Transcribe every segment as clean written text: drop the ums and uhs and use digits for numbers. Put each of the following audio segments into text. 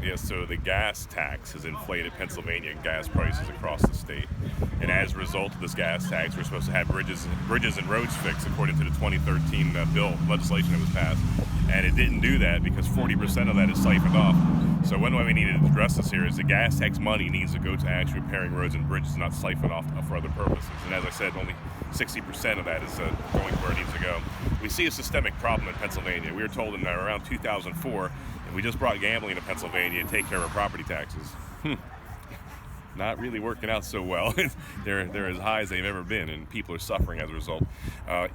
Yeah, so the gas tax has inflated Pennsylvania gas prices across the state. And as a result of this gas tax, we're supposed to have bridges and roads fixed according to the 2013 bill legislation that was passed. And it didn't do that because 40% of that is siphoned off. So one way we need to address this here is the gas tax money needs to go to actually repairing roads and bridges, not siphoned off for other purposes. And as I said, only 60% of that is going where it needs to go. We see a systemic problem in Pennsylvania. We were told in around 2004, and we just brought gambling to Pennsylvania to take care of property taxes. Not really working out so well. They're as high as they've ever been, and people are suffering as a result.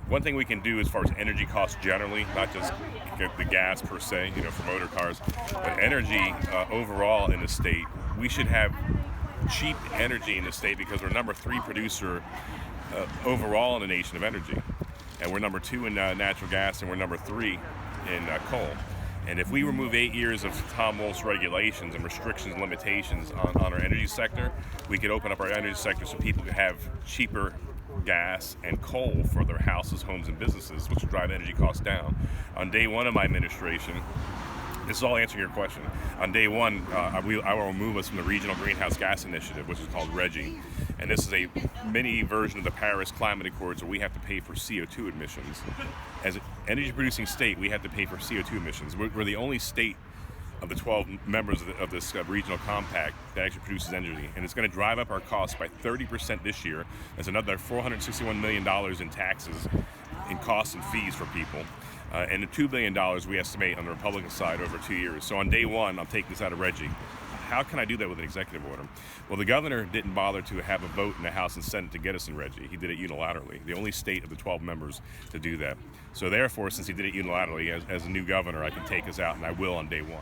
One thing we can do as far as energy costs generally, not just the gas per se, for motor cars, but energy overall in the state, we should have cheap energy in the state because we're number 3 producer overall in the nation of energy. And we're number 2 in natural gas, and we're number 3 in coal. And if we remove 8 years of Tom Wolf's regulations and restrictions and limitations on our energy sector, we could open up our energy sector so people could have cheaper gas and coal for their houses, homes, and businesses, which would drive energy costs down. On day 1 of my administration, this is all answering your question. On day 1, I will remove us from the Regional Greenhouse Gas Initiative, which is called RGGI. And this is a mini version of the Paris Climate Accords where we have to pay for CO2 emissions. As an energy-producing state, we have to pay for CO2 emissions. We're the only state of the 12 members of this regional compact that actually produces energy. And it's going to drive up our costs by 30% this year. That's another $461 million in taxes, in costs and fees for people. And the $2 billion we estimate on the Republican side over 2 years. So on day 1, I'm taking this out of RGGI. How can I do that with an executive order? Well, the governor didn't bother to have a vote in the House and Senate to get us in RGGI. He did it unilaterally, the only state of the 12 members to do that. So therefore, since he did it unilaterally, as a new governor, I can take us out, and I will on day 1.